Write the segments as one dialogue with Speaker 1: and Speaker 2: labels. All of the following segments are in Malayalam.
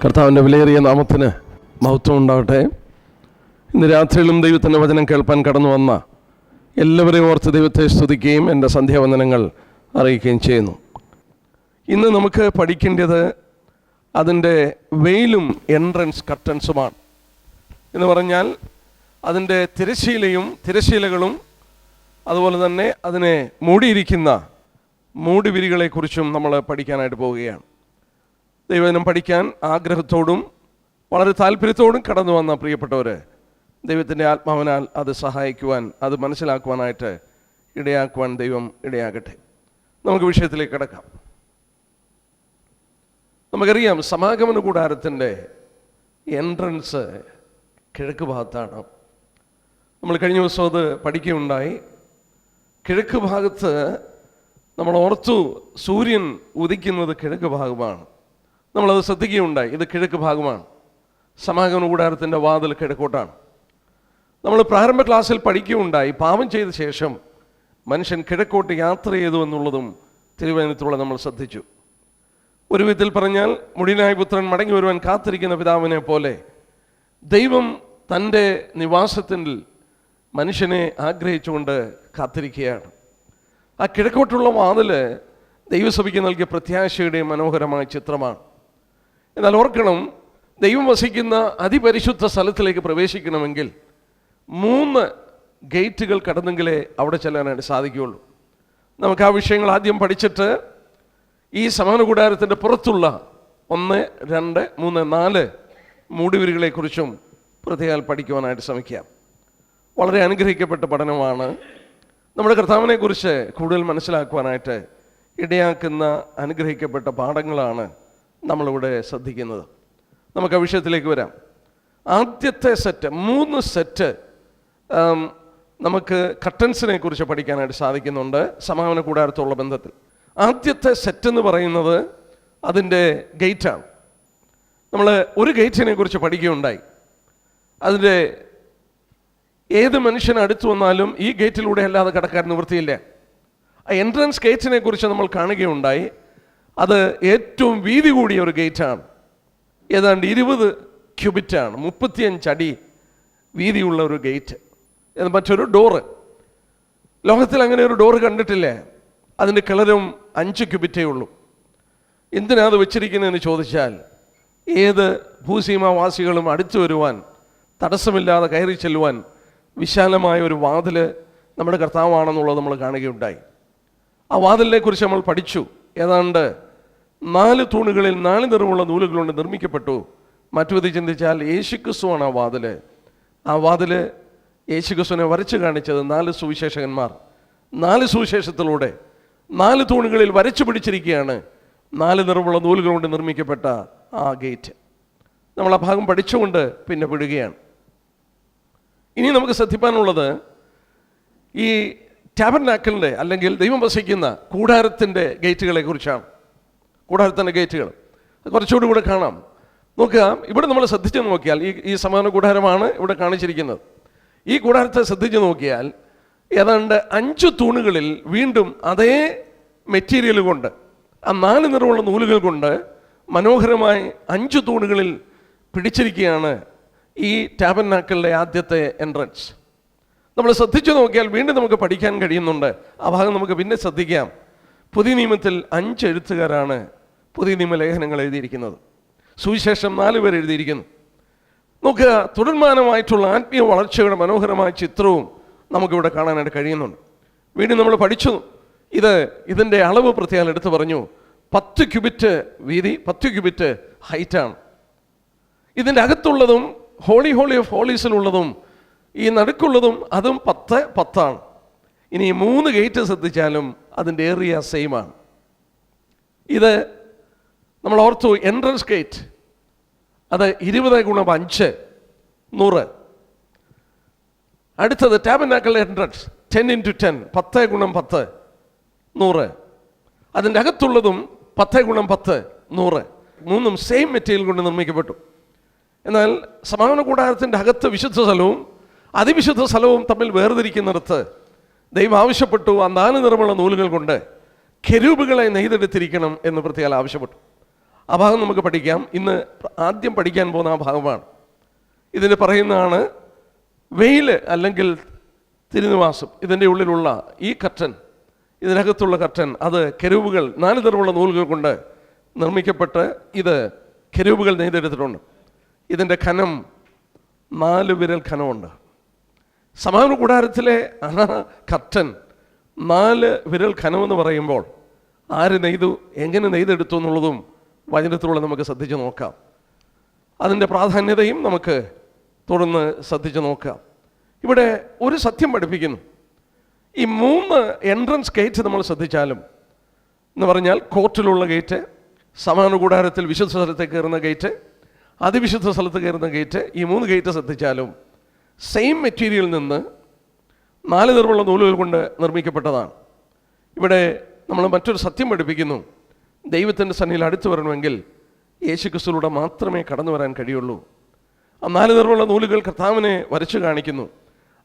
Speaker 1: കർത്താവിൻ്റെ വിലയേറിയ നാമത്തിന് മഹത്വം ഉണ്ടാകട്ടെ. ഇന്ന് രാത്രിയിലും ദൈവത്തിൻ്റെ വചനം കേൾപ്പാൻ കടന്നു വന്ന എല്ലാവരെയും ഓർത്ത് ദൈവത്തെ സ്തുതിക്കുകയും എൻ്റെ സന്ധ്യാവന്ദനങ്ങൾ അറിയിക്കുകയും ചെയ്യുന്നു. ഇന്ന് നമുക്ക് പഠിക്കേണ്ടത് അതിൻ്റെ വെയിലും എൻട്രൻസ് കർട്ടൻസുമാണ്. എന്ന് പറഞ്ഞാൽ അതിൻ്റെ തിരശീലകളും അതുപോലെ തന്നെ അതിനെ മൂടിയിരിക്കുന്ന മൂടുവിരികളെക്കുറിച്ചും നമ്മൾ പഠിക്കാനായിട്ട് പോവുകയാണ്. ദൈവവചനം പഠിക്കാൻ ആഗ്രഹത്തോടും വളരെ താല്പര്യത്തോടും കടന്നു വന്ന പ്രിയപ്പെട്ടവർ, ദൈവത്തിൻ്റെ ആത്മാവിനാൽ അത് സഹായിക്കുവാൻ, അത് മനസ്സിലാക്കുവാനായിട്ട് ഇടയാക്കുവാൻ ദൈവം ഇടയാകട്ടെ. നമുക്ക് വിഷയത്തിലേക്ക് കിടക്കാം. നമുക്കറിയാം, സമാഗമന കൂടാരത്തിൻ്റെ എൻട്രൻസ് കിഴക്ക് ഭാഗത്താണ്. നമ്മൾ കഴിഞ്ഞ ദിവസം അത് പഠിക്കുകയുണ്ടായി. കിഴക്ക് ഭാഗത്ത് നമ്മൾ ഓർത്തു, സൂര്യൻ ഉദിക്കുന്നത് കിഴക്ക് ഭാഗമാണ്. നമ്മളത് ശ്രദ്ധിക്കുകയുണ്ടായി. ഇത് കിഴക്ക് ഭാഗമാണ്. സമാഗമന കൂടാരത്തിൻ്റെ വാതിൽ കിഴക്കോട്ടാണ്. നമ്മൾ പ്രാരംഭ ക്ലാസ്സിൽ പഠിക്കുകയുണ്ടായി, പാപം ചെയ്ത ശേഷം മനുഷ്യൻ കിഴക്കോട്ട് യാത്ര ചെയ്തു എന്നുള്ളതും തിരുവചനത്തിലൂടെ നമ്മൾ ശ്രദ്ധിച്ചു. ഒരു വിധത്തിൽ പറഞ്ഞാൽ, മുടിയനായ പുത്രൻ മടങ്ങി വരുവാൻ കാത്തിരിക്കുന്ന പിതാവിനെ പോലെ ദൈവം തൻ്റെ നിവാസത്തിൽ മനുഷ്യനെ ആഗ്രഹിച്ചുകൊണ്ട് കാത്തിരിക്കുകയാണ്. ആ കിഴക്കോട്ടുള്ള വാതിൽ ദൈവസഭയ്ക്ക് നൽകിയ പ്രത്യാശയുടെ മനോഹരമായ ചിത്രമാണ്. എന്നാൽ ഓർക്കണം, ദൈവം വസിക്കുന്ന അതിപരിശുദ്ധ സ്ഥലത്തിലേക്ക് പ്രവേശിക്കണമെങ്കിൽ 3 ഗേറ്റുകൾ കടന്നെങ്കിലേ അവിടെ ചെല്ലാനായിട്ട് സാധിക്കുകയുള്ളൂ. നമുക്ക് ആ വിഷയങ്ങൾ ആദ്യം പഠിച്ചിട്ട് ഈ സമാഗമന കൂടാരത്തിൻ്റെ പുറത്തുള്ള 1, 2, 3, 4 മൂടുവിരികളെക്കുറിച്ചും പ്രത്യേകം പഠിക്കുവാനായിട്ട് ശ്രമിക്കാം. വളരെ അനുഗ്രഹിക്കപ്പെട്ട പഠനമാണ്. നമ്മുടെ കർത്താവിനെക്കുറിച്ച് കൂടുതൽ മനസ്സിലാക്കുവാനായിട്ട് ഇടയാക്കുന്ന അനുഗ്രഹിക്കപ്പെട്ട പാഠങ്ങളാണ് നമ്മളിവിടെ ശ്രദ്ധിക്കുന്നത്. നമുക്ക് ആ വിഷയത്തിലേക്ക് വരാം. ആദ്യത്തെ സെറ്റ്, 3 സെറ്റ് നമുക്ക് കർട്ടൻസിനെ കുറിച്ച് പഠിക്കാനായിട്ട് സാധിക്കുന്നുണ്ട് സമാഗമന കൂടാരത്തോടുള്ള ബന്ധത്തിൽ. ആദ്യത്തെ സെറ്റ് എന്ന് പറയുന്നത് അതിൻ്റെ ഗേറ്റാണ്. നമ്മൾ ഒരു ഗേറ്റിനെ കുറിച്ച് പഠിക്കുകയുണ്ടായി. അതിൻ്റെ ഏത് മനുഷ്യൻ അടുത്തു വന്നാലും ഈ ഗേറ്റിലൂടെ അല്ലാതെ കടക്കാൻ നിവൃത്തിയില്ല. ആ എൻട്രൻസ് ഗേറ്റിനെ കുറിച്ച് നമ്മൾ കാണുകയുണ്ടായി. അത് ഏറ്റവും വീതി കൂടിയ ഒരു ഗേറ്റാണ്. ഏതാണ്ട് 20 ക്യൂബിറ്റാണ്, 35 അടി വീതിയുള്ള ഒരു ഗേറ്റ്. മറ്റൊരു ഡോറ്, ലോകത്തിൽ അങ്ങനെ ഒരു ഡോറ് കണ്ടിട്ടില്ല. അതിൻ്റെ കളരും 5 ക്യൂബിറ്റേ ഉള്ളൂ. എന്തിനാ അത് വെച്ചിരിക്കുന്നതെന്ന് ചോദിച്ചാൽ, ഏത് ഭൂസീമാവാസികളും അടുത്തു വരുവാൻ, തടസ്സമില്ലാതെ കയറി ചെല്ലുവാൻ വിശാലമായ ഒരു വാതിൽ നമ്മുടെ കർത്താവാണെന്നുള്ളത് നമ്മൾ കാണുകയുണ്ടായി. ആ വാതിലിനെ കുറിച്ച് നമ്മൾ പഠിച്ചു. ഏതാണ്ട് 4 തൂണുകളിൽ 4 നിറമുള്ള നൂലുകൾ കൊണ്ട് നിർമ്മിക്കപ്പെട്ടു. മറ്റു വിധത്തിൽ ചിന്തിച്ചാൽ യേശുക്രിസ്തുവാണ് ആ വാതിൽ. ആ വാതിൽ യേശുക്രിസ്തുവിനെ വരച്ചു കാണിച്ചത് 4 സുവിശേഷകന്മാർ. 4 സുവിശേഷത്തിലൂടെ 4 തൂണുകളിൽ വരച്ചു പിടിച്ചിരിക്കുകയാണ് 4 നിറമുള്ള നൂലുകൾ കൊണ്ട് നിർമ്മിക്കപ്പെട്ട ആ ഗേറ്റ്. നമ്മൾ ആ ഭാഗം പഠിച്ചുകൊണ്ട് പിന്നെ വിടുകയാണ്. ഇനി നമുക്ക് ശ്രദ്ധിക്കാനുള്ളത് ഈ ടാബർനാക്കിളിൻ്റെ അല്ലെങ്കിൽ ദൈവം വസിക്കുന്ന കൂടാരത്തിൻ്റെ ഗേറ്റുകളെ കുറിച്ചാണ്. കൂടാരത്തിൻ്റെ ഗേറ്റുകൾ കുറച്ചുകൂടി കൂടെ കാണാം. നോക്കുക, ഇവിടെ നമ്മൾ ശ്രദ്ധിച്ച് നോക്കിയാൽ ഈ സമാഗമന കൂടാരമാണ് ഇവിടെ കാണിച്ചിരിക്കുന്നത്. ഈ കൂടാരത്തെ ശ്രദ്ധിച്ച് നോക്കിയാൽ ഏതാണ്ട് 5 തൂണുകളിൽ വീണ്ടും അതേ മെറ്റീരിയൽ കൊണ്ട്, ആ 4 നിറമുള്ള നൂലുകൾ കൊണ്ട് മനോഹരമായി 5 തൂണുകളിൽ പിടിച്ചിരിക്കുകയാണ് ഈ ടാബർനാക്കിളിൻ്റെ ആദ്യത്തെ എൻട്രൻസ്. നമ്മൾ ശ്രദ്ധിച്ചു നോക്കിയാൽ വീണ്ടും നമുക്ക് പഠിക്കാൻ കഴിയുന്നുണ്ട്. ആ ഭാഗം നമുക്ക് പിന്നെ ശ്രദ്ധിക്കാം. പുതിയ നിയമത്തിൽ 5 എഴുത്തുകാരാണ് പുതിയ നിയമ ലേഖനങ്ങൾ എഴുതിയിരിക്കുന്നത്. സുവിശേഷം 4 പേർ എഴുതിയിരിക്കുന്നു. നോക്കുക, തുടർമാനമായിട്ടുള്ള ആത്മീയ വളർച്ചയുടെ മനോഹരമായ ചിത്രവും നമുക്കിവിടെ കാണാനായിട്ട് കഴിയുന്നുണ്ട്. വീണ്ടും നമ്മൾ പഠിച്ചു. ഇതിൻ്റെ അളവ് പ്രത്യേകം എടുത്തു പറഞ്ഞു. 10 ക്യൂബിറ്റ് വീതി, 10 ക്യൂബിറ്റ് ഹൈറ്റാണ്. ഇതിൻ്റെ അകത്തുള്ളതും ഹോളി ഓഫ് ഹോളീസിലുള്ളതും ഈ നടുക്കുള്ളതും അതും 10 ഇനി 3 ഗേറ്റ് ശ്രദ്ധിച്ചാലും അതിൻ്റെ ഏരിയ സെയിമാണ്. ഇത് നമ്മൾ ഓർത്തു, എൻട്രൻസ് ഗേറ്റ് അത് 20 × 5 100. അടുത്തത് ടാബർനാക്കിൾ എൻട്രൻസ് 10 × 10 10 × 10 100. അതിൻ്റെ അകത്തുള്ളതും 10 × 10 100. 3 സെയിം മെറ്റീരിയൽ കൊണ്ട് നിർമ്മിക്കപ്പെട്ടു. എന്നാൽ സമാഗമന കൂടാരത്തിൻ്റെ അകത്ത് വിശുദ്ധ സ്ഥലവും അതിവിശുദ്ധ സ്ഥലവും തമ്മിൽ വേർതിരിക്കുന്നിടത്ത് ദൈവം ആവശ്യപ്പെട്ടു ആ 4 നിറമുള്ള നൂലുകൾ കൊണ്ട് കെരൂബുകളെ നെയ്തെടുത്തിരിക്കണം എന്ന് പ്രത്യേകം ആവശ്യപ്പെട്ടു. ആ ഭാഗം നമുക്ക് പഠിക്കാം. ഇന്ന് ആദ്യം പഠിക്കാൻ പോകുന്ന ആ ഭാഗമാണ്. ഇതിന് പറയുന്നതാണ് വെയിൽ അല്ലെങ്കിൽ തിരുനിവാസം. ഇതിൻ്റെ ഉള്ളിലുള്ള ഈ കർട്ടൻ, ഇതിനകത്തുള്ള കർട്ടൻ, അത് കെരൂബുകൾ 4 നിറമുള്ള നൂലുകൾ കൊണ്ട് നിർമ്മിക്കപ്പെട്ട് ഇത് കെരൂബുകൾ നെയ്തെടുത്തിട്ടുണ്ട്. ഇതിൻ്റെ ഖനം 4 വിരൽ ഖനമുണ്ട്. സമാഗമന കൂടാരത്തിലെ ആ കർട്ടൻ 4 വിരൽ ഖനമെന്ന് പറയുമ്പോൾ ആര് നെയ്തു, എങ്ങനെ നെയ്തെടുത്തു എന്നുള്ളതും വചനത്തിലൂടെ നമുക്ക് ശ്രദ്ധിച്ച് നോക്കാം. അതിൻ്റെ പ്രാധാന്യതയും നമുക്ക് തുടർന്ന് ശ്രദ്ധിച്ച് നോക്കാം. ഇവിടെ ഒരു സത്യം പഠിപ്പിക്കുന്നു. ഈ 3 എൻട്രൻസ് ഗേറ്റ് നമ്മൾ ശ്രദ്ധിച്ചാലും, എന്ന് പറഞ്ഞാൽ കോർട്ടിലുള്ള ഗേറ്റ്, സമാഗമന കൂടാരത്തിൽ വിശുദ്ധ സ്ഥലത്തേക്ക് കയറുന്ന ഗേറ്റ്, അതിവിശുദ്ധ സ്ഥലത്ത് കയറുന്ന ഗേറ്റ്, ഈ 3 ഗേറ്റ് ശ്രദ്ധിച്ചാലും സെയിം മെറ്റീരിയലിൽ നിന്ന് 4 നിറമുള്ള നൂലുകൾ കൊണ്ട് നിർമ്മിക്കപ്പെട്ടതാണ്. ഇവിടെ നമ്മൾ മറ്റൊരു സത്യം പഠിപ്പിക്കുന്നു. ദൈവത്തിൻ്റെ സന്നിധിയിൽ അടുത്ത് വരണമെങ്കിൽ യേശുക്രിസ്തുവിലൂടെ മാത്രമേ കടന്നു വരാൻ കഴിയുള്ളൂ. ആ 4 നിറമുള്ള നൂലുകൾ കർത്താവിനെ വരച്ചു കാണിക്കുന്നു.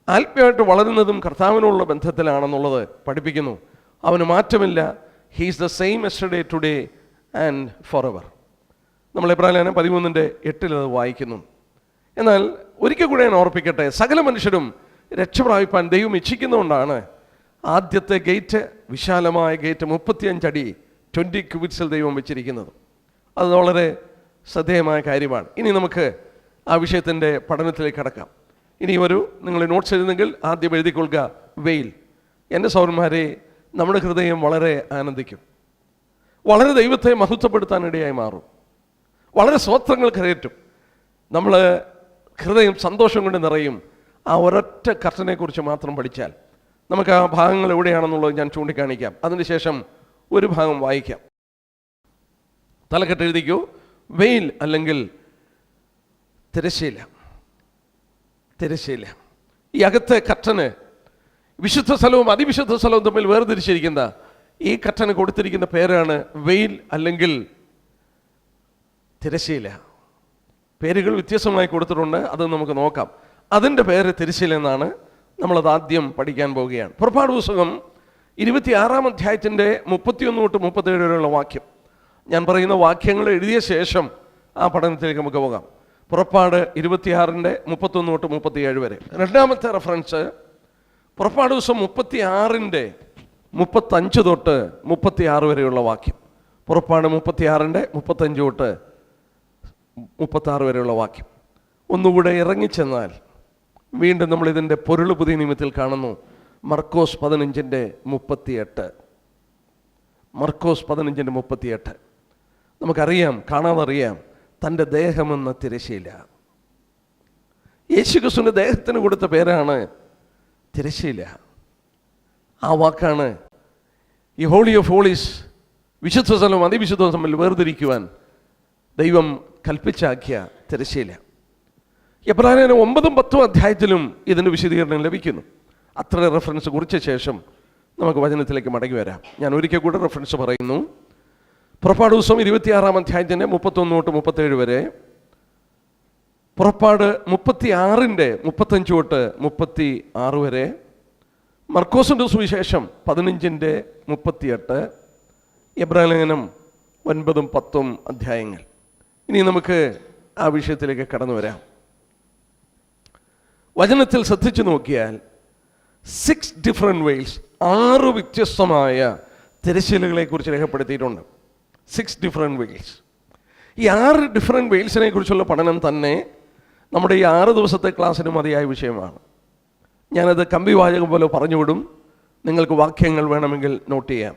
Speaker 1: ആത്മീയമായിട്ട് വളരുന്നതും കർത്താവിനുള്ള ബന്ധത്തിലാണെന്നുള്ളത് പഠിപ്പിക്കുന്നു. അവന് മാറ്റമില്ല. He is the same yesterday, today and for ever. നമ്മൾ എബ്രായലേഖനം 13:8 അത് വായിക്കുന്നു. എന്നാൽ ഒരിക്കൽ കൂടെ ഞാൻ ഓർപ്പിക്കട്ടെ, സകല മനുഷ്യരും രക്ഷ പ്രാപിപ്പാൻ ദൈവം ഇച്ഛിക്കുന്നതുകൊണ്ടാണ് ആദ്യത്തെ ഗേറ്റ്, വിശാലമായ ഗേറ്റ് 35 അടി 20 ക്യൂബിറ്റ്സിൽ ദൈവം വെച്ചിരിക്കുന്നത്. അത് വളരെ ശ്രദ്ധേയമായ കാര്യമാണ്. ഇനി നമുക്ക് ആ വിഷയത്തിൻ്റെ പഠനത്തിലേക്ക് കടക്കാം. ഇനി നിങ്ങൾ നോട്ട്സ് എഴുതുന്നെങ്കിൽ ആദ്യം എഴുതിക്കൊള്ളുക വെയിൽ. എൻ്റെ സൗരന്മാരെ, നമ്മുടെ ഹൃദയം വളരെ ആനന്ദിക്കും, വളരെ ദൈവത്തെ മഹത്വപ്പെടുത്താനിടയായി മാറും, വളരെ സ്വത്രങ്ങൾ കരയറ്റും. നമ്മൾ ഹൃദയം സന്തോഷം കൊണ്ട് നിറയും. ആ ഒരൊറ്റ കർട്ടനെക്കുറിച്ച് മാത്രം പഠിച്ചാൽ നമുക്ക് ആ ഭാഗങ്ങൾ എവിടെയാണെന്നുള്ളത് ഞാൻ ചൂണ്ടിക്കാണിക്കാം. അതിനുശേഷം ഒരു ഭാഗം വായിക്കാം. തലക്കെട്ട് എഴുതിക്കൂ, വെയിൽ അല്ലെങ്കിൽ തിരശ്ശീല. തിരശ്ശീല. ഈ അകത്തെ കർട്ടന് വിശുദ്ധ സ്ഥലവും അതിവിശുദ്ധ സ്ഥലവും തമ്മിൽ വേർതിരിച്ചിരിക്കുന്ന ഈ കർട്ടന് കൊടുത്തിരിക്കുന്ന പേരാണ് വെയിൽ അല്ലെങ്കിൽ തിരശ്ശീല. പേരുകൾ വ്യത്യസ്തമായി കൊടുത്തിട്ടുണ്ട്, അത് നമുക്ക് നോക്കാം. അതിൻ്റെ പേര് തിരശ്ശീല എന്നാണ്. നമ്മളത് ആദ്യം പഠിക്കാൻ പോവുകയാണ്. പുറപ്പാട് പുസ്തകം 26-ാം അധ്യായത്തിൻ്റെ 31 തൊട്ട് 37 വരെയുള്ള വാക്യം. ഞാൻ പറയുന്ന വാക്യങ്ങൾ എഴുതിയ ശേഷം ആ പഠനത്തിലേക്ക് നമുക്ക് പോകാം. പുറപ്പാട് 26-ന്റെ 31 തൊട്ട് 37 വരെ. രണ്ടാമത്തെ റെഫറൻസ് പുറപ്പാട് ദിവസം 36-ന്റെ 35 തൊട്ട് 36 വരെയുള്ള വാക്യം. പുറപ്പാട് 36-ന്റെ 35 തൊട്ട് 36 വരെയുള്ള വാക്യം. ഒന്നുകൂടെ ഇറങ്ങിച്ചെന്നാൽ വീണ്ടും നമ്മൾ ഇതിൻ്റെ പൊരുൾ പുതിയ നിയമത്തിൽ കാണുന്നു. മർക്കോസ് 15-ന്റെ 38. മർക്കോസ് 15-ന്റെ 38. നമുക്കറിയാം, കാണാതറിയാം, തൻ്റെ ദേഹമെന്ന തിരശ്ശീല. യേശുക്രിസ്തുവിൻ്റെ ദേഹത്തിന് കൊടുത്ത പേരാണ് തിരശ്ശീല. ആ വാക്കാണ് ഈ ഹോളി ഓഫ് ഹോളീസ്, വിശുദ്ധ സ്ഥലവും അതിവിശുദ്ധവും തമ്മിൽ വേർതിരിക്കുവാൻ ദൈവം കൽപ്പിച്ചാക്കിയ തിരശ്ശീല. എബ്രായലേഖനം 9-10 അധ്യായത്തിലും ഇതിന് വിശദീകരണം ലഭിക്കുന്നു. അത്ര റെഫറൻസ് കുറിച്ച ശേഷം നമുക്ക് വചനത്തിലേക്ക് മടങ്ങി വരാം. ഞാൻ ഒരിക്കൽ കൂടെ റെഫറൻസ് പറയുന്നു. പുറപ്പാട് ദിവസം 26-ാം അധ്യായത്തിൻ്റെ 31 തൊട്ട് 37 വരെ, പുറപ്പാട് 36-ന്റെ 35 തൊട്ട് 36 വരെ, മർക്കോസിൻ്റെ സുവിശേഷം 15-ന്റെ 38, എബ്രായലേഖനം 9-10 അധ്യായങ്ങൾ. ഇനി നമുക്ക് ആ വിഷയത്തിലേക്ക് കടന്നു വരാം. വചനത്തിൽ ശ്രദ്ധിച്ചു നോക്കിയാൽ 6 ഡിഫറെൻറ്റ് വെയിൽസ്, 6 വ്യത്യസ്തമായ തിരശ്ശീലകളെ കുറിച്ച് രേഖപ്പെടുത്തിയിട്ടുണ്ട്. 6 ഡിഫറെൻറ്റ് വെയിൽസ്. ഈ 6 ഡിഫറെൻറ്റ് വെയിൽസിനെ കുറിച്ചുള്ള പഠനം തന്നെ നമ്മുടെ ഈ 6 ദിവസത്തെ ക്ലാസ്സിന് മതിയായ വിഷയമാണ്. ഞാനത് കമ്പിവാചകം പോലെ പറഞ്ഞുവിടും. നിങ്ങൾക്ക് വാക്യങ്ങൾ വേണമെങ്കിൽ നോട്ട് ചെയ്യാം.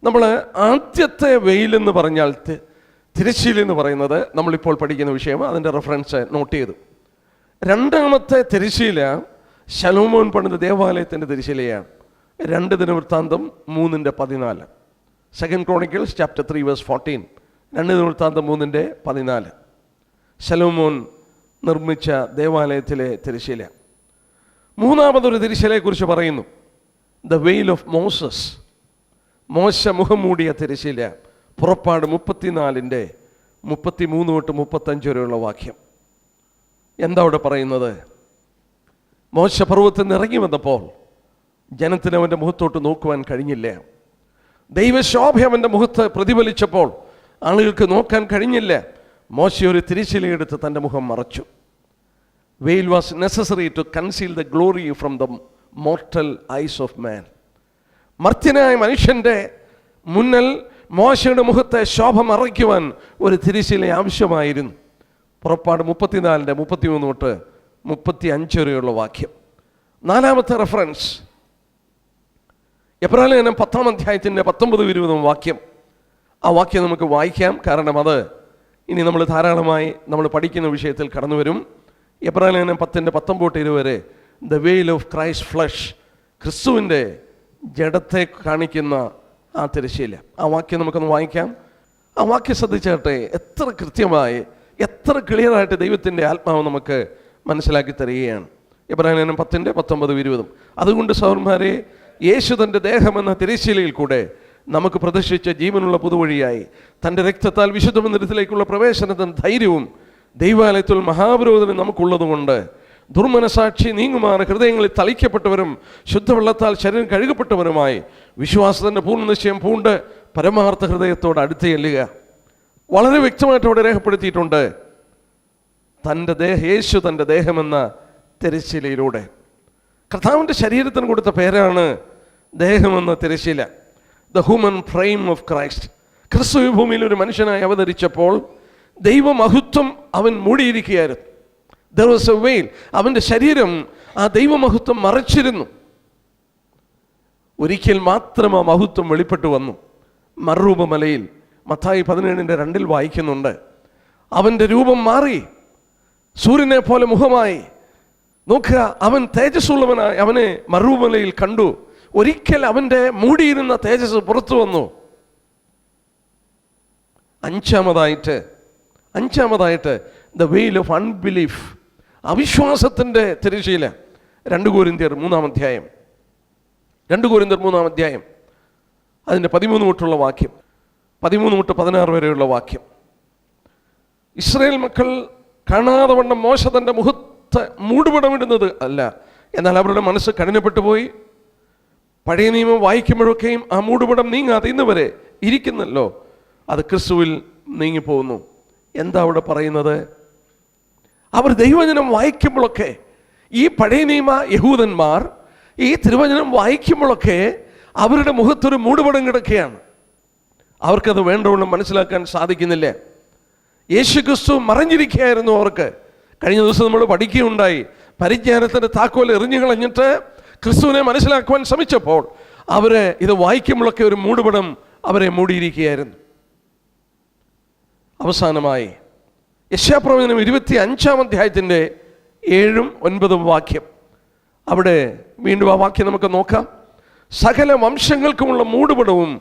Speaker 1: നമ്മൾ ആദ്യത്തെ വെയിലെന്ന് പറഞ്ഞാൽ, തിരശ്ശീല എന്ന് പറയുന്നത് നമ്മളിപ്പോൾ പഠിക്കുന്ന വിഷയം, അതിൻ്റെ റെഫറൻസ് നോട്ട് ചെയ്തു. രണ്ടാമത്തെ തിരശ്ശീല ശലോമോൻ പണിത ദേവാലയത്തിൻ്റെ തിരശ്ശീലയാണ്. 2 ദിനവൃത്താന്തം 3-14. 2 Chronicles chapter 3 verse 14. 2 ദിനവൃത്താന്തം 3-14. ശലോമോൻ നിർമ്മിച്ച ദേവാലയത്തിലെ തിരശ്ശീല. മൂന്നാമതൊരു തിരശ്ശീലയെക്കുറിച്ച് പറയുന്നു, ദ വെയിൽ ഓഫ് മോസസ്. മോശ മുഖം മൂടിയ തിരശ്ശീല. പുറപ്പാട് 34-ന്റെ 33 തൊട്ട് 35 വരെയുള്ള വാക്യം. എന്താ അവിടെ പറയുന്നത്? മോശ പർവ്വതത്തിൽ നിന്ന് ഇറങ്ങി വന്നപ്പോൾ ജനത്തിന് അവൻ്റെ മുഖത്തോട്ട് നോക്കുവാൻ കഴിഞ്ഞില്ല. ദൈവശോഭ അവൻ്റെ മുഖത്ത് പ്രതിഫലിച്ചപ്പോൾ ആളുകൾക്ക് നോക്കാൻ കഴിഞ്ഞില്ല. മോശ ഒരു തിരശ്ശീലയെടുത്ത് തൻ്റെ മുഖം മറച്ചു. Veil was necessary to conceal the glory from the mortal eyes of man. മർത്യനായ മനുഷ്യൻ്റെ മുന്നിൽ മോശയുടെ മുഖത്തെ ശോഭ മറയ്ക്കുവാൻ ഒരു തിരശ്ശീല ആവശ്യമായിരുന്നു. പുറപ്പാട് 34:33 തൊട്ട് 35 വരെയുള്ള വാക്യം. 4-ാമത്തെ റെഫറൻസ് എബ്രായലേഖനം 10-ാം അധ്യായത്തിൻ്റെ 19-20 വാക്യം. ആ വാക്യം നമുക്ക് വായിക്കാം, കാരണം അത് ഇനി നമ്മൾ ധാരാളമായി നമ്മൾ പഠിക്കുന്ന വിഷയത്തിൽ കടന്നു വരും. എബ്രായലേഖനം 10:19-20 വരെ ദ വെയിൽ ഓഫ് ക്രൈസ്റ്റ് ഫ്ലഷ്, ക്രിസ്തുവിൻ്റെ ജഡത്തെ കാണിക്കുന്ന ആ തിരശ്ശീല. ആ വാക്യം നമുക്കൊന്ന് വായിക്കാം. ആ വാക്യം ശ്രദ്ധിച്ചാട്ടെ, എത്ര കൃത്യമായി, എത്ര ക്ലിയറായിട്ട് ദൈവത്തിൻ്റെ ആത്മാവ് നമുക്ക് മനസ്സിലാക്കി തരികയാണ്. എബ്രായലേഖനം 10:19-20. അതുകൊണ്ട് സഹോദരന്മാരെ, യേശു തൻ്റെ ദേഹമെന്ന തിരശ്ശീലയിൽ കൂടെ നമുക്ക് പ്രദർശിച്ച ജീവനുള്ള പുതുവഴിയായി തൻ്റെ രക്തത്താൽ വിശുദ്ധ മന്ദിരത്തിലേക്കുള്ള പ്രവേശനത്തിന് ധൈര്യവും ദൈവാലയത്തിൽ മഹാപുരോഹിതനും നമുക്കുള്ളതുകൊണ്ട് ദുർമനസാക്ഷി നീങ്ങുമാറ് ഹൃദയങ്ങളിൽ തളിക്കപ്പെട്ടവരും ശുദ്ധവെള്ളത്താൽ ശരീരം കഴുകപ്പെട്ടവരുമായി വിശ്വാസത്തിൻ്റെ പൂർണ്ണ നിശ്ചയം പൂണ്ട് പരമാർത്ഥ ഹൃദയത്തോട് അടുത്ത് ചെല്ലുക. വളരെ വ്യക്തമായിട്ട് അവിടെ രേഖപ്പെടുത്തിയിട്ടുണ്ട്, യേശു തൻ്റെ ദേഹമെന്ന തിരശ്ശീലയിലൂടെ. കർത്താവിൻ്റെ ശരീരത്തിന് കൊടുത്ത പേരാണ് ദേഹമെന്ന തിരശ്ശീല, the human frame of Christ. ക്രിസ്തു ഈ ഭൂമിയിൽ ഒരു മനുഷ്യനായി അവതരിച്ചപ്പോൾ ദൈവമഹത്വം അവൻ മൂടിയിരിക്കുകയായിരുന്നു. There was a veil. അവൻ്റെ ശരീരം ആ ദൈവമഹത്വം മറച്ചിരുന്നു. ഒരിക്കൽ മാത്രം ആ മഹത്വം വെളിപ്പെട്ടു വന്നു. മറുരൂപമലയിൽ മത്തായി 17:2 വായിക്കുന്നുണ്ട്, അവൻ്റെ രൂപം മാറി, സൂര്യനെ പോലെ മുഖമായി. നോക്കുക, അവൻ തേജസ്സുള്ളവനായി അവനെ മറുരൂപമലയിൽ കണ്ടു. ഒരിക്കൽ അവൻ്റെ മൂടിയിരുന്ന തേജസ് പുറത്തു വന്നു. അഞ്ചാമതായിട്ട് ദ വെയിൽ ഓഫ് അൺബിലീഫ്, അവിശ്വാസത്തിൻ്റെ തിരശ്ശീല. 2 കൊരിന്ത്യർ 3-ാം അധ്യായം അതിൻ്റെ 13 തൊട്ടുള്ള വാക്യം, 13 തൊട്ട് 16 വരെയുള്ള വാക്യം. ഇസ്രായേൽ മക്കൾ കാണാതെ വണ്ണം മോശ തൻ്റെ മുഖത്ത് മൂടുപടമിടുന്നത് അല്ല, എന്നാൽ അവരുടെ മനസ്സ് കഠിനപ്പെട്ടു പോയി. പഴയ നിയമം വായിക്കുമ്പോഴൊക്കെയും ആ മൂടുപടം നീങ്ങാതെ ഇന്ന് വരെ ഇരിക്കുന്നല്ലോ, അത് ക്രിസ്തുവിൽ നീങ്ങിപ്പോകുന്നു. എന്താ അവിടെ പറയുന്നത്? അവർ ദൈവവചനം വായിക്കുമ്പോഴൊക്കെ, ഈ പഴയ നിയമ യഹൂദന്മാർ ഈ തിരുവചനം വായിക്കുമ്പോഴൊക്കെ അവരുടെ മുഖത്തൊരു മൂടുപടം കിടക്കുകയാണ്. അവർക്കത് വേണ്ടവണ്ണം മനസ്സിലാക്കാൻ സാധിക്കുന്നില്ല. യേശു ക്രിസ്തു മറഞ്ഞിരിക്കുകയായിരുന്നു അവർക്ക്. കഴിഞ്ഞ ദിവസം നമ്മൾ പഠിക്കുകയുണ്ടായി, പരിജ്ഞാനത്തിൻ്റെ താക്കോൽ എറിഞ്ഞു കളഞ്ഞിട്ട് ക്രിസ്തുവിനെ മനസ്സിലാക്കുവാൻ ശ്രമിച്ചപ്പോൾ അവരെ ഇത് വായിക്കുമ്പോഴൊക്കെ ഒരു മൂടുപടം അവരെ മൂടിയിരിക്കുകയായിരുന്നു. അവസാനമായി യെശയ്യാപ്രവചനം 25-ാം അധ്യായത്തിൻ്റെ 7-9 വാക്യം. അവിടെ വീണ്ടും ആ വാക്യം നമുക്ക് നോക്കാം. സകല വംശങ്ങൾക്കുമുള്ള മൂടുപടവും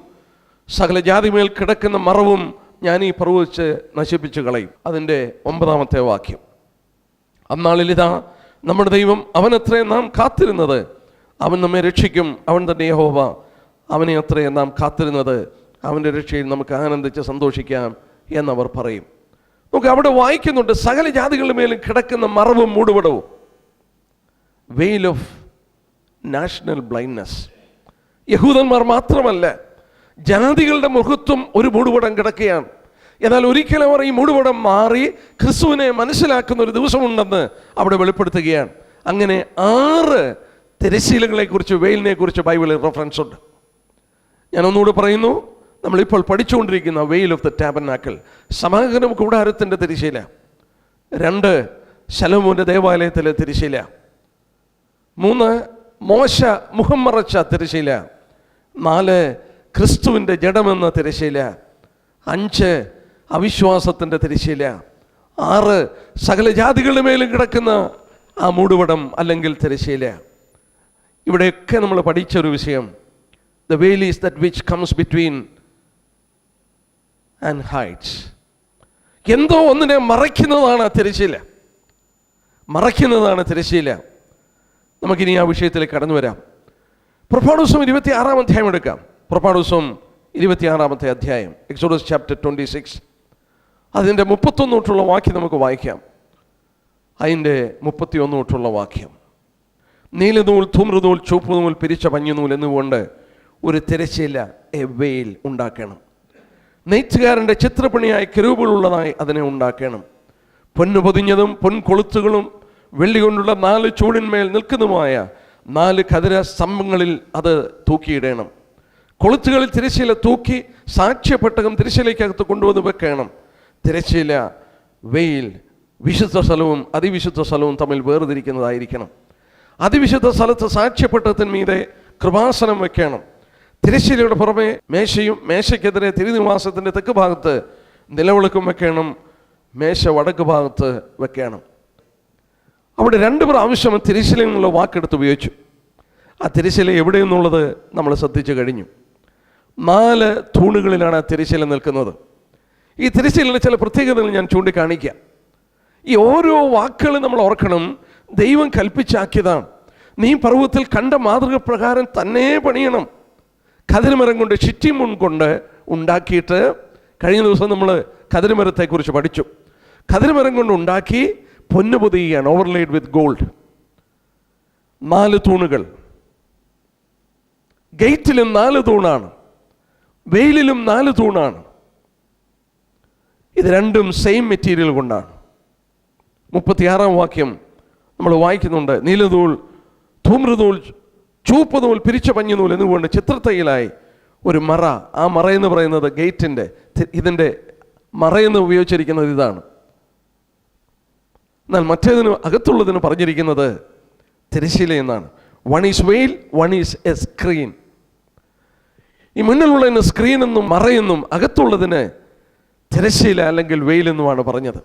Speaker 1: സകല ജാതിമേൽ കിടക്കുന്ന മറവും ഞാൻ ഈ പ്രവചിച്ച് നശിപ്പിച്ചു കളയും. അതിൻ്റെ 9-ാമത്തെ വാക്യം. അന്നാളിൽ ഇതാ നമ്മുടെ ദൈവം, അവനത്രേ നാം കാത്തിരുന്നത്, അവൻ നമ്മെ രക്ഷിക്കും, അവൻ തന്നെ യഹോവ, അവനെ അത്രേ നാം കാത്തിരുന്നത്, അവൻ്റെ രക്ഷയിൽ നമുക്ക് ആനന്ദിച്ച് സന്തോഷിക്കാം എന്നവർ പറയും. നമുക്ക് അവിടെ വായിക്കുന്നുണ്ട്, സകല ജാതികളുടെ മേലും കിടക്കുന്ന മറവും മൂടുപടവും. വെയിൽ ഓഫ് നാഷണൽ ബ്ലൈൻഡ്നെസ്. യഹൂദന്മാർ മാത്രമല്ല, ജാതികളുടെ മുഖത്തും ഒരു മൂടുപടം കിടക്കുകയാണ്. എന്നാൽ ഒരിക്കലും അവർ ഈ മൂടുപടം മാറി ക്രിസ്തുവിനെ മനസ്സിലാക്കുന്ന ഒരു ദിവസമുണ്ടെന്ന് അവിടെ വെളിപ്പെടുത്തുകയാണ്. അങ്ങനെ 6 തിരശ്ശീലകളെക്കുറിച്ച്, വെയിലിനെ കുറിച്ച് ബൈബിളിൽ റെഫറൻസ് ഉണ്ട്. ഞാൻ ഒന്നുകൂടെ പറയുന്നു, നമ്മളിപ്പോൾ പഠിച്ചുകൊണ്ടിരിക്കുന്ന വെയിൽ ഓഫ് ദ ടാബർനാക്കിൾ, സമാഗമന കൂടാരത്തിൻ്റെ തിരശ്ശീല. 2 ശലോമോന്റെ ദേവാലയത്തിലെ തിരശ്ശീല. 3 മോശ മുഖം മറച്ച തിരശ്ശീല. 4 ക്രിസ്തുവിൻ്റെ ജഡമെന്ന തിരശ്ശീല. 5 അവിശ്വാസത്തിൻ്റെ തിരശ്ശീല. 6 സകല ജാതികളുടെ മേലും കിടക്കുന്ന ആ മൂടുപടം അല്ലെങ്കിൽ തിരശ്ശീല. ഇവിടെയൊക്കെ നമ്മൾ പഠിച്ചൊരു വിഷയം, ദ വെയിൽ is that which comes between and hides. എന്തോ ഒന്നിനെ മറയ്ക്കുന്നതാണ് തിരശ്ശീല, മറയ്ക്കുന്നതാണ് തിരശ്ശീല. നമുക്കിനി ആ വിഷയത്തിലേക്ക് കടന്നു വരാം. പുറപ്പാട് ദിവസം 26-ാം അധ്യായം എടുക്കാം. പുറപ്പാട് ദിവസം 26-ാമത്തെ അധ്യായം, എക്സോഡസ് ചാപ്റ്റർ 26, അതിൻ്റെ 31 തൊട്ടുള്ള വാക്യം നമുക്ക് വായിക്കാം. അതിൻ്റെ 31 തൊട്ടുള്ള വാക്യം. നീലനൂൽ, ധൂമ്രനൂൽ, ചുവപ്പ് നൂൽ, പിരിച്ച പഞ്ഞുനൂൽ എന്നുകൊണ്ട് ഒരു തിരശ്ശീല, എ വെയിൽ ഉണ്ടാക്കണം. നെയ്ത്തുകാരൻ്റെ ചിത്രപ്പണിയായ കെരൂബുകളുള്ളതായി അതിനെ ഉണ്ടാക്കണം. പൊന്നു പൊതിഞ്ഞതും പൊൻകൊളുത്തുകളും വെള്ളി കൊണ്ടുള്ള 4 ചൂടിന്മേൽ നിൽക്കുന്നതുമായ 4 ഖദിര സ്തംഭങ്ങളിൽ അത് തൂക്കിയിടണം. കൊളുത്തുകളിൽ തിരശ്ശീല തൂക്കി സാക്ഷ്യപ്പെട്ടകം തിരശ്ശീലയ്ക്കകത്ത് കൊണ്ടുവന്ന് വെക്കണം. തിരശ്ശീല വെയിൽ വിശുദ്ധ സ്ഥലവും അതിവിശുദ്ധ സ്ഥലവും തമ്മിൽ വേർതിരിക്കുന്നതായിരിക്കണം. അതിവിശുദ്ധ സ്ഥലത്ത് സാക്ഷ്യപ്പെട്ടതിന് മീതെ കൃപാസനം വെക്കണം. തിരശ്ശീലയുടെ പുറമെ മേശയും മേശയ്ക്കെതിരെ തിരുനിവാസത്തിൻ്റെ തെക്ക് ഭാഗത്ത് നിലവിളക്കും വെക്കണം. മേശ വടക്ക് ഭാഗത്ത് വെക്കണം. അവിടെ 2 പ്രാവശ്യം തിരശ്ശീല എന്നുള്ള വാക്കെടുത്ത് ഉപയോഗിച്ചു. ആ തിരശ്ശീല എവിടെയെന്നുള്ളത് നമ്മൾ ശ്രദ്ധിച്ചു കഴിഞ്ഞു. 4 തൂണുകളിലാണ് ആ തിരശ്ശീല നിൽക്കുന്നത്. ഈ തിരശ്ശീലയുടെ ചില പ്രത്യേകതകൾ ഞാൻ ചൂണ്ടിക്കാണിക്കാം. ഈ ഓരോ വാക്കുകളും നമ്മൾ ഓർക്കണം. ദൈവം കൽപ്പിച്ചാക്കിയതാണ്. നീ പർവ്വതത്തിൽ കണ്ട മാതൃക പ്രകാരം തന്നെ പണിയണം. കതിരുമരം കൊണ്ട് ഷിറ്റിമുൺ കൊണ്ട് ഉണ്ടാക്കിയിട്ട്, കഴിഞ്ഞ ദിവസം നമ്മൾ കതിരുമരത്തെക്കുറിച്ച് പഠിച്ചു. കതിരുമരം കൊണ്ട് ഉണ്ടാക്കി പൊന്നു പൊതിയാണ്, ഓവർലെയ്ഡ് വിത്ത് ഗോൾഡ്. 4 തൂണുകൾ. ഗേറ്റിലും 4 തൂണാണ്, വെയിലിലും 4 തൂണാണ്. ഇത് രണ്ടും സെയിം മെറ്റീരിയൽ കൊണ്ടാണ്. 36-ാം വാക്യം നമ്മൾ വായിക്കുന്നുണ്ട്. നീലനൂൽ, ധൂമ്രനൂൽ, ചൂപ്പ് നൂൽ, പിരിച്ച പഞ്ഞുനൂൽ എന്നുകൊണ്ട് ചിത്രത്തയ്യലായി ഒരു മറ. ആ മറ എന്ന് പറയുന്നത് ഗേറ്റിൻ്റെ, ഇതിൻ്റെ മറയെന്ന് ഉപയോഗിച്ചിരിക്കുന്നത് ഇതാണ്. എന്നാൽ മറ്റേതിന് അകത്തുള്ളതിന് പറഞ്ഞിരിക്കുന്നത് തിരശ്ശീല എന്നാണ്. വൺ ഈസ് വെയിൽ, വൺ ഈസ് എ സ്ക്രീൻ. ഈ മുന്നിലുള്ളതിന് സ്ക്രീൻ എന്നും മറയെന്നും അകത്തുള്ളതിന് തിരശ്ശീല അല്ലെങ്കിൽ വെയിലെന്നുമാണ് പറഞ്ഞത്.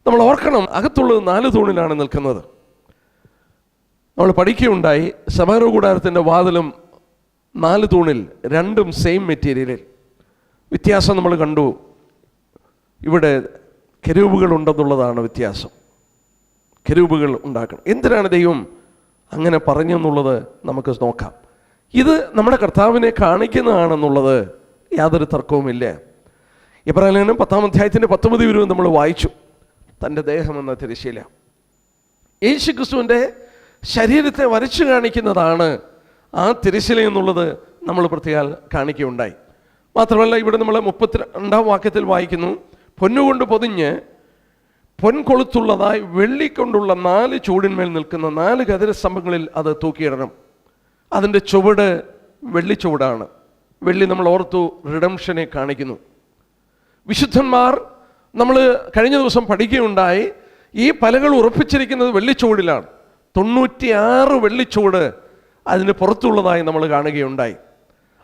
Speaker 1: നമ്മൾ ഓർക്കണം, അകത്തുള്ളത് 4 തൂണിലാണ് നിൽക്കുന്നത്. നമ്മൾ പഠിക്കുകയുണ്ടായി, സമാഗമന കൂടാരത്തിൻ്റെ വാതിലും 4 തൂണിൽ, രണ്ടും സെയിം മെറ്റീരിയലിൽ. വ്യത്യാസം നമ്മൾ കണ്ടു. ഇവിടെ കെരൂബുകൾ ഉണ്ടെന്നുള്ളതാണ് വ്യത്യാസം. കെരൂബുകൾ ഉണ്ടാക്കണം. എന്തിനാണ് ദൈവം അങ്ങനെ പറഞ്ഞെന്നുള്ളത് നമുക്ക് നോക്കാം. ഇത് നമ്മുടെ കർത്താവിനെ കാണിക്കുന്നതാണെന്നുള്ളത് യാതൊരു തർക്കവുമില്ല. എബ്രായർ ലേഖനം 10-ാം അധ്യായത്തിൻ്റെ 19-20 നമ്മൾ വായിച്ചു. തൻ്റെ ദേഹമെന്ന തിരശ്ശീല യേശുക്രിസ്തുവിൻ്റെ ശരീരത്തെ വരച്ചു കാണിക്കുന്നതാണ് ആ തിരശ്ശീല എന്നുള്ളത് നമ്മൾ പ്രത്യേകം കാണിക്കുകയുണ്ടായി. മാത്രമല്ല, ഇവിടെ നമ്മൾ 32-ാം വാക്യത്തിൽ വായിക്കുന്നു, പൊന്നുകൊണ്ട് പൊതിഞ്ഞ് പൊൻകൊളുത്തുള്ളതായി വെള്ളിക്കൊണ്ടുള്ള 4 ചൂടിന്മേൽ നിൽക്കുന്ന 4 ഖദിരസ്തംഭങ്ങളിൽ അത് തൂക്കിയിടണം. അതിൻ്റെ ചുവട് വെള്ളിച്ചുവടാണ്. വെള്ളി നമ്മൾ ഓർത്തു റിഡംഷനെ കാണിക്കുന്നു. വിശുദ്ധന്മാർ, നമ്മൾ കഴിഞ്ഞ ദിവസം പഠിക്കുകയുണ്ടായി, ഈ പലകൾ ഉറപ്പിച്ചിരിക്കുന്നത് വെള്ളിച്ചുവടിലാണ്. 96 വെള്ളിച്ചുവട് അതിന് പുറത്തുള്ളതായി നമ്മൾ കാണുകയുണ്ടായി.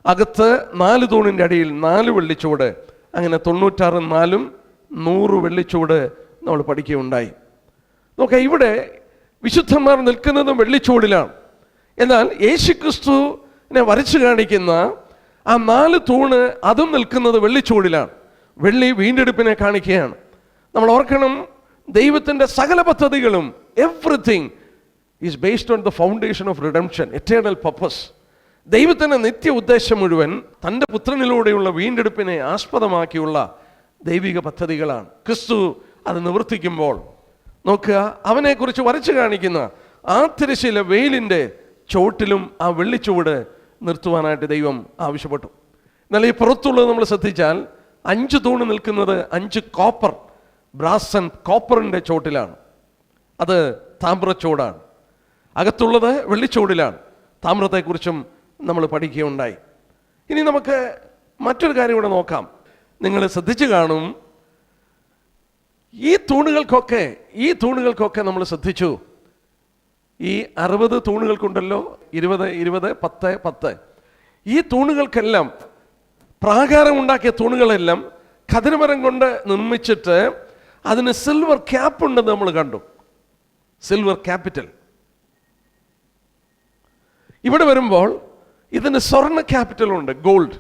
Speaker 1: അകത്ത് 4 തൂണിൻ്റെ അടിയിൽ 4 വെള്ളിച്ചുവട്, അങ്ങനെ 96 4 100 വെള്ളിച്ചുവട് നമ്മൾ പഠിക്കുകയുണ്ടായി. നോക്കാം, ഇവിടെ വിശുദ്ധന്മാർ നിൽക്കുന്നതും വെള്ളിച്ചുവടിലാണ്. എന്നാൽ യേശുക്രിസ്തുവിനെ വരച്ചു കാണിക്കുന്ന ആ 4 തൂണ് അതും നിൽക്കുന്നത് വെള്ളിച്ചുവടിലാണ്. വെള്ളി വീണ്ടെടുപ്പിനെ കാണിക്കുകയാണ്. നമ്മൾ ഓർക്കണം, ദൈവത്തിൻ്റെ സകല പദ്ധതികളും, everything is based on the foundation of redemption, eternal purpose. ദൈവത്തിൻ്റെ നിത്യ ഉദ്ദേശം മുഴുവൻ തൻ്റെ പുത്രനിലൂടെയുള്ള വീണ്ടെടുപ്പിനെ ആസ്പദമാക്കിയുള്ള ദൈവിക പദ്ധതികളാണ്. ക്രിസ്തു അത് നിവർത്തിക്കുമ്പോൾ നോക്കുക, അവനെക്കുറിച്ച് വരച്ചു കാണിക്കുന്ന ആ തിരശ്ശീല വെയിലിൻ്റെ ചോട്ടിലും ആ വെള്ളിച്ചുവട് നിർത്തുവാനായിട്ട് ദൈവം ആവശ്യപ്പെട്ടു. എന്നാൽ ഈ പുറത്തുള്ളത് നമ്മൾ ശ്രദ്ധിച്ചാൽ 5 തൂണ് നിൽക്കുന്നത് 5 കോപ്പർ, ബ്രാസ് ആൻഡ് കോപ്പറിൻ്റെ ചോട്ടിലാണ്. അത് താമ്രച്ചൂടാണ്. അകത്തുള്ളത് വെള്ളിച്ചൂടിലാണ്. താമ്രത്തെക്കുറിച്ചും നമ്മൾ പഠിക്കുകയുണ്ടായി. ഇനി നമുക്ക് മറ്റൊരു കാര്യം കൂടെ നോക്കാം. നിങ്ങൾ ശ്രദ്ധിച്ചു കാണും, ഈ തൂണുകൾക്കൊക്കെ നമ്മൾ ശ്രദ്ധിച്ചു. ഈ 60 തൂണുകൾക്കുണ്ടല്ലോ, 20 20 10 10. ഈ തൂണുകൾക്കെല്ലാം, പ്രാകാരം ഉണ്ടാക്കിയ തൂണുകളെല്ലാം ഖദിരമരം കൊണ്ട് നിർമ്മിച്ചിട്ട് അതിന് സിൽവർ ക്യാപ്പ് ഉണ്ടെന്ന് നമ്മൾ കണ്ടു. Silver capital. ഇവിടെ വരുമ്പോൾ ഇതിന് സ്വർണ്ണ ക്യാപിറ്റലുണ്ട്, ഗോൾഡ്.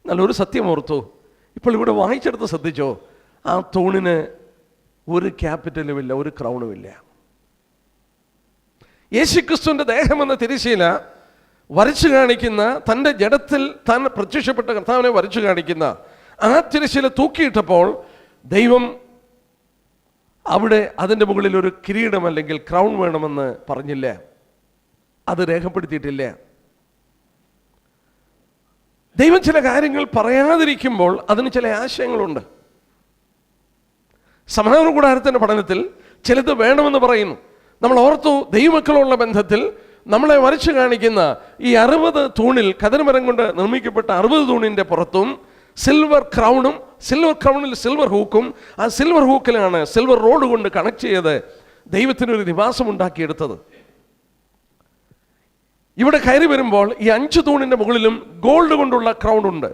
Speaker 1: നല്ലൊരു സത്യം ഓർത്തു. ഇപ്പോൾ ഇവിടെ വായിച്ചെടുത്ത് ശ്രദ്ധിച്ചോ, ആ തൂണിന് ഒരു ക്യാപിറ്റലുമില്ല, ഒരു ക്രൗണുമില്ല. യേശുക്രിസ്തുവിൻ്റെ ദേഹമെന്ന തിരശ്ശീല വരച്ചു കാണിക്കുന്ന, തൻ്റെ ജഡത്തിൽ താൻ പ്രത്യക്ഷപ്പെട്ട കർത്താവിനെ വരച്ചു കാണിക്കുന്ന ആ തിരശ്ശീല തൂക്കിയിട്ടപ്പോൾ ദൈവം അവിടെ അതിൻ്റെ മുകളിൽ ഒരു കിരീടം അല്ലെങ്കിൽ ക്രൗൺ വേണമെന്ന് പറഞ്ഞില്ല. അത് രേഖപ്പെടുത്തിയിട്ടില്ല. ദൈവം ചില കാര്യങ്ങൾ പറയാതിരിക്കുമ്പോൾ അതിന് ചില ആശയങ്ങളുണ്ട്. സമാഗമന കൂടാരത്തിൻ്റെ പഠനത്തിൽ ചിലത് വേണമെന്ന് പറയുന്നു. നമ്മൾ ഓർത്തു, ദൈവമക്കളുള്ള ബന്ധത്തിൽ നമ്മളെ വരച്ചു കാണിക്കുന്ന ഈ 60 തൂണിൽ, കതിർമരം കൊണ്ട് നിർമ്മിക്കപ്പെട്ട 60 തൂണിൻ്റെ പുറത്തും സിൽവർ ക്രൗണും, സിൽവർ ക്രൗണിൽ സിൽവർ ഹൂക്കും, ആ സിൽവർ ഹൂക്കിലാണ് സിൽവർ റോഡ് കൊണ്ട് കണക്ട് ചെയ്ത് ദൈവത്തിനൊരു നിവാസം ഉണ്ടാക്കിയെടുത്തത്. ഇവിടെ കയറി വരുമ്പോൾ ഈ 5 തൂണിൻ്റെ മുകളിലും ഗോൾഡ് കൊണ്ടുള്ള ക്രൗൺ ഉണ്ട്.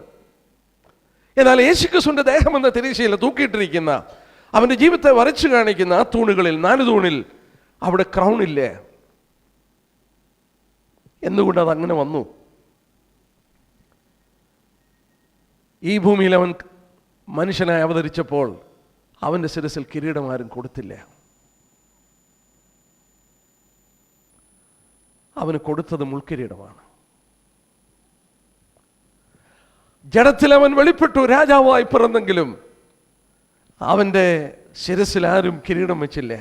Speaker 1: എന്നാൽ യേശുക്രിസ്തുവിന്റെ ദേഹം എന്ന തിരശ്ശീല തൂക്കിയിട്ടിരിക്കുന്ന, അവൻ്റെ ജീവിതത്തെ വരച്ചു കാണിക്കുന്ന ആ തൂണുകളിൽ, 4 തൂണിൽ അവിടെ ക്രൗൺ ഇല്ലേ? എന്തുകൊണ്ട് അതങ്ങനെ വന്നു? ഈ ഭൂമിയിൽ അവൻ മനുഷ്യനായി അവതരിച്ചപ്പോൾ അവൻ്റെ ശിരസിൽ കിരീടം ആരും കൊടുത്തില്ല. അവന് കൊടുത്തത് മുൾക്കിരീടമാണ്. ജഡത്തിൽ അവൻ വെളിപ്പെട്ടു രാജാവായി പിറന്നെങ്കിലും അവൻ്റെ ശിരസിൽ ആരും കിരീടം വെച്ചില്ല.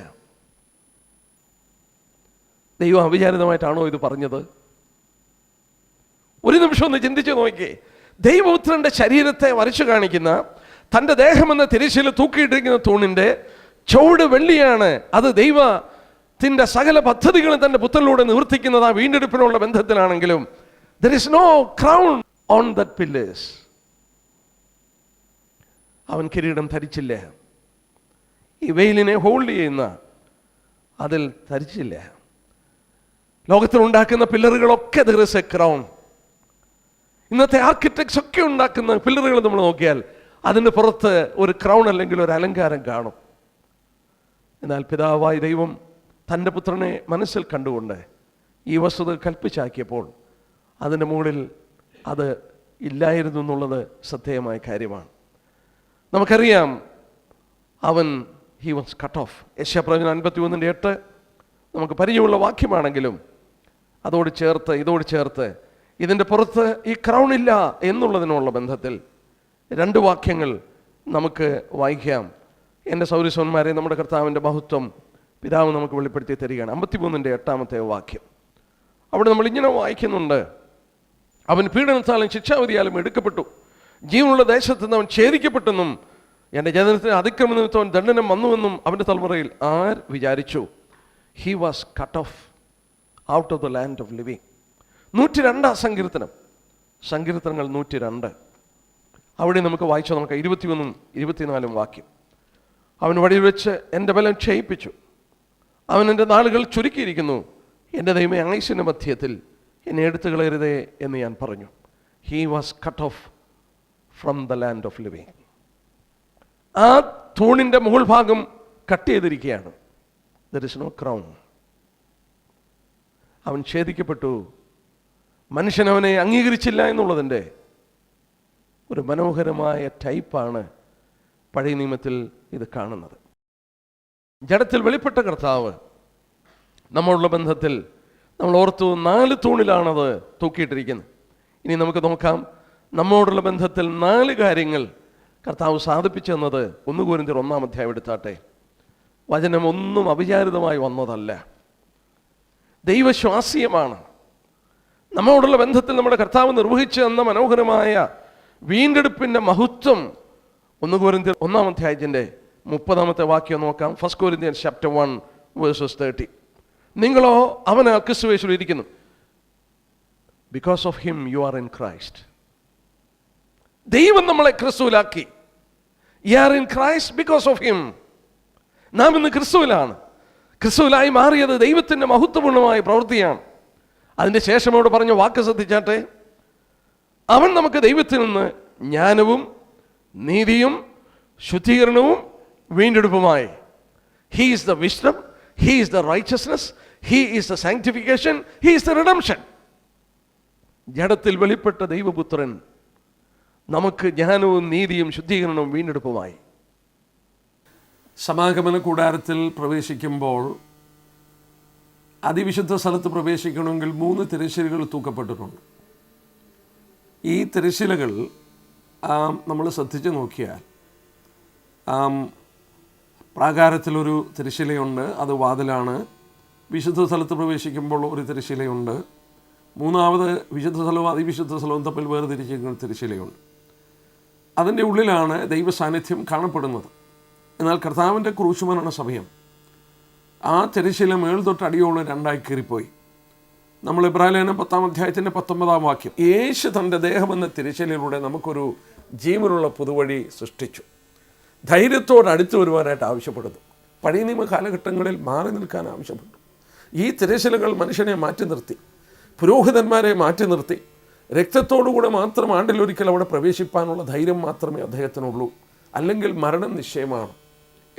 Speaker 1: ദൈവം അവിചാരിതമായിട്ടാണോ ഇത് പറഞ്ഞത്? ഒരു നിമിഷം ഒന്ന് ചിന്തിച്ചു നോക്കിയേ. ദൈവപുത്രന്റെ ശരീരത്തെ വരച്ചു കാണിക്കുന്ന, തൻ്റെ ദേഹമെന്ന തിരശ്ശീല തൂക്കിയിട്ടിരിക്കുന്ന തൂണിൻ്റെ ചുവട് വെള്ളിയാണ്. അത് ദൈവത്തിൻ്റെ സകല പദ്ധതികളും തൻ്റെ പുത്രനിലൂടെ നിവർത്തിക്കുന്നത് ആ വീണ്ടെടുപ്പിനുള്ള ബന്ധത്തിലാണെങ്കിലും there is no crown on that pillars. അവൻ കിരീടം ധരിച്ചില്ല. ഈ വെയിലിനെ ഹോൾഡ് ചെയ്യുന്ന അതിൽ ധരിച്ചില്ല. ലോകത്തിൽ ഉണ്ടാക്കുന്ന പില്ലറുകളൊക്കെ there is a crown. ഇന്നത്തെ ആർക്കിടെക്ട്സ് ഒക്കെ ഉണ്ടാക്കുന്ന പില്ലറുകൾ നമ്മൾ നോക്കിയാൽ അതിൻ്റെ പുറത്ത് ഒരു ക്രൗൺ അല്ലെങ്കിൽ ഒരു അലങ്കാരം കാണും. എന്നാൽ പിതാവായ ദൈവം തൻ്റെ പുത്രനെ മനസ്സിൽ കണ്ടുകൊണ്ട് ഈ വസ്തുത കൽപ്പിച്ചാക്കിയപ്പോൾ അതിൻ്റെ മുകളിൽ അത് ഇല്ലായിരുന്നു എന്നുള്ളത് സത്യമായ കാര്യമാണ്. നമുക്കറിയാം, അവൻ ഹി വാസ് കട്ട് ഓഫ്. യെശയ്യാപ്രവചനം 51:8 നമുക്ക് പരിചയമുള്ള വാക്യമാണെങ്കിലും ഇതോട് ചേർത്ത് ഇതിൻ്റെ പുറത്ത് ഈ ക്രൗൺ ഇല്ല എന്നുള്ളതിനുള്ള ബന്ധത്തിൽ 2 വാക്യങ്ങൾ നമുക്ക് വായിക്കാം. എൻ്റെ സൗരസവന്മാരെ, നമ്മുടെ കർത്താവിൻ്റെ മഹത്വം പിതാവ് നമുക്ക് വെളിപ്പെടുത്തി തരികയാണ്. 53:8 വാക്യം. അവിടെ നമ്മൾ ഇങ്ങനെ വായിക്കുന്നുണ്ട്: അവൻ പീഡനത്താലും ശിക്ഷാവിധിയാലും എടുക്കപ്പെട്ടു, ജീവനുള്ള ദേശത്ത് നിന്ന് അവൻ ഛേദിക്കപ്പെട്ടെന്നും എൻ്റെ ജനനത്തിന് അതിക്രമ നിമിത്തം അവൻ ദണ്ഡനം വന്നുവെന്നും അവൻ്റെ തലമുറയിൽ ആർ വിചാരിച്ചു? He was cut of out of the land of living. 102 സങ്കീർത്തനങ്ങൾ 102. അവിടെ നമുക്ക് വായിച്ചു നോക്കാം 21 24 വാക്യം. അവൻ വഴിയിൽ വെച്ച് എൻ്റെ ബലം ക്ഷയിപ്പിച്ചു, അവൻ എൻ്റെ നാളുകൾ ചുരുക്കിയിരിക്കുന്നു. എൻ്റെ ദൈവമേ, ആയുസ്സിൻ്റെ മധ്യത്തിൽ എന്നെ എടുത്തു കളയരുതേ എന്ന് ഞാൻ പറഞ്ഞു. He was cut off from the land of living. ആ തൂണിൻ്റെ മുകൾ ഭാഗം കട്ട് ചെയ്തിരിക്കുകയാണ്. There is no crown. അവൻ ഛേദിക്കപ്പെട്ടു. മനുഷ്യൻ അവനെ അംഗീകരിച്ചില്ല എന്നുള്ളതിൻ്റെ ഒരു മനോഹരമായ ടൈപ്പാണ് പഴയ നിയമത്തിൽ ഇത് കാണുന്നത്. ജഡത്തിൽ വെളിപ്പെട്ട കർത്താവ് നമ്മളുള്ള ബന്ധത്തിൽ നമ്മൾ ഓർത്തു 4 തൂണിലാണത് തൂക്കിയിട്ടിരിക്കുന്നത്. ഇനി നമുക്ക് നോക്കാം, നമ്മോടുള്ള ബന്ധത്തിൽ 4 കാര്യങ്ങൾ കർത്താവ് സാധിപ്പിച്ചു തന്നത്. 1 കൊരിന്ത്യർ 1 എടുത്താട്ടെ. വചനം ഒന്നും അവിചാരിതമായി വന്നതല്ല, ദൈവശ്വാസീയമാണ്. നമ്മോടുള്ള ബന്ധത്തിൽ നമ്മുടെ കർത്താവ് നിർവഹിച്ചു തന്ന മനോഹരമായ വീണ്ടെടുപ്പിൻ്റെ മഹത്വം 1 കൊരിന്ത്യർ 1 വാക്യം നോക്കാം. 1 Corinthians chapter 1 verses 30. നിങ്ങളോ അവന് ക്രിസ്തുയേശുവിൽ ഇരിക്കുന്നു. Because of him you are in Christ. ദൈവം നമ്മളെ ക്രിസ്തുവിലാക്കി. You are in Christ because of him. നാം ഇന്ന് ക്രിസ്തുവിലാണ്. ക്രിസ്തുവിലായി മാറിയത് ദൈവത്തിൻ്റെ മഹത്വപൂർണ്ണമായ പ്രവൃത്തിയാണ്. അതിൻ്റെ ശേഷം അവിടെ പറഞ്ഞ വാക്ക് ശ്രദ്ധിച്ചാട്ടെ: അവൻ നമുക്ക് ദൈവത്തിൽ നിന്ന് ജ്ഞാനവും നീതിയും ശുദ്ധീകരണവും വീണ്ടെടുപ്പുമായി. He is the wisdom, he is the righteousness, he is the sanctification, he is the redemption. ജഡത്തിൽ വെളിപ്പെട്ട ദൈവപുത്രൻ നമുക്ക് ജ്ഞാനവും നീതിയും ശുദ്ധീകരണവും വീണ്ടെടുപ്പുമായി. സമാഗമന കൂടാരത്തിൽ പ്രവേശിക്കുമ്പോൾ, അതിവിശുദ്ധ സ്ഥലത്ത് പ്രവേശിക്കണമെങ്കിൽ 3 തിരശ്ശീലകൾ തൂക്കപ്പെട്ടിട്ടുണ്ട്. ഈ തിരശ്ശീലകൾ നമ്മൾ ശ്രദ്ധിച്ച് നോക്കിയാൽ, പ്രാകാരത്തിലൊരു തിരശ്ശീലയുണ്ട്, അത് വാതിലാണ്. വിശുദ്ധ സ്ഥലത്ത് പ്രവേശിക്കുമ്പോൾ ഒരു തിരശ്ശീലയുണ്ട്.
Speaker 2: മൂന്നാമത് വിശുദ്ധ സ്ഥലവും അതിവിശുദ്ധ സ്ഥലവും തമ്മിൽ വേർതിരിച്ചിരിക്കുന്ന തിരശ്ശീലയുണ്ട്. അതിൻ്റെ ഉള്ളിലാണ് ദൈവ സാന്നിധ്യം കാണപ്പെടുന്നത്. എന്നാൽ കർത്താവിൻ്റെ ക്രൂശുമരണ സമയം ആ തിരശ്ശീല മേൽ തൊട്ട് അടിയോളം രണ്ടായി കീറിപ്പോയി. നമ്മൾ ഇബ്രാഹിം 10-ാം അധ്യായത്തിൻ്റെ 19-ാം വാക്യം, യേശു തൻ്റെ ദേഹമെന്ന തിരശ്ശീലയിലൂടെ നമുക്കൊരു ജീവനുള്ള പുതുവഴി സൃഷ്ടിച്ചു. ധൈര്യത്തോട് അടുത്ത് വരുവാനായിട്ട് ആവശ്യപ്പെടുന്നു. പഴയ നിയമ കാലഘട്ടങ്ങളിൽ മാറി നിൽക്കാൻ ആവശ്യപ്പെട്ടു. ഈ തിരശ്ശീലകൾ മനുഷ്യനെ മാറ്റി നിർത്തി, പുരോഹിതന്മാരെ മാറ്റി നിർത്തി. രക്തത്തോടുകൂടെ മാത്രം ആണ്ടിലൊരിക്കൽ അവിടെ പ്രവേശിപ്പാനുള്ള ധൈര്യം മാത്രമേ അദ്ദേഹത്തിനുള്ളൂ, അല്ലെങ്കിൽ മരണം നിശ്ചയമാണ്.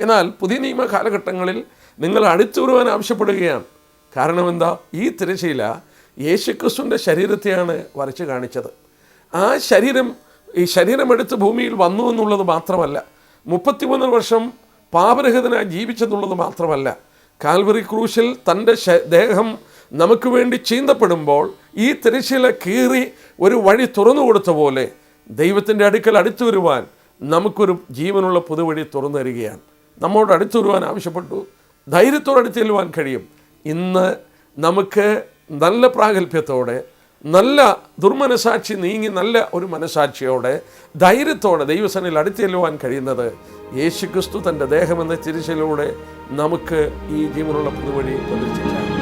Speaker 2: എന്നാൽ പുതിയ നിയമ കാലഘട്ടങ്ങളിൽ നിങ്ങൾ അടുത്തു വരുവാൻ ആവശ്യപ്പെടുകയാണ്. കാരണം എന്താ? ഈ തിരശ്ശീല യേശുക്രിസ്തുവിൻ്റെ ശരീരത്തെയാണ് വരച്ച് കാണിച്ചത്. ആ ഈ ശരീരമെടുത്ത് ഭൂമിയിൽ വന്നു എന്നുള്ളത് മാത്രമല്ല, 33 വർഷം പാപരഹിതനായി ജീവിച്ചെന്നുള്ളത് മാത്രമല്ല, കാൽവറി ക്രൂശിൽ തൻ്റെ ദേഹം നമുക്ക് വേണ്ടി ചീന്തപ്പെടുമ്പോൾ ഈ തിരശ്ശീല കീറി ഒരു വഴി തുറന്നു കൊടുത്ത പോലെ ദൈവത്തിൻ്റെ അടുക്കൽ അടുത്തു വരുവാൻ നമുക്കൊരു ജീവനുള്ള പുതുവഴി തുറന്നു തരികയാണ്. നമ്മോട് അടുത്തു വരുവാൻ ആവശ്യപ്പെട്ടു. ധൈര്യത്തോടെ അടുത്ത് ചെല്ലുവാൻ കഴിയും. ഇന്ന് നമുക്ക് നല്ല പ്രാഗൽഭ്യത്തോടെ, നല്ല ദുർമനസാക്ഷി നീങ്ങി നല്ല ഒരു മനസാക്ഷിയോടെ ധൈര്യത്തോടെ ദൈവസന്നിധിയിൽ അടുത്ത് ചെല്ലുവാൻ കഴിയുന്നത് യേശുക്രിസ്തു തൻ്റെ ദേഹമെന്ന തിരശ്ശീലയിലൂടെ നമുക്ക് ഈ ജീവനുള്ള പുതുവഴി പ്രദർശിപ്പിക്കാം.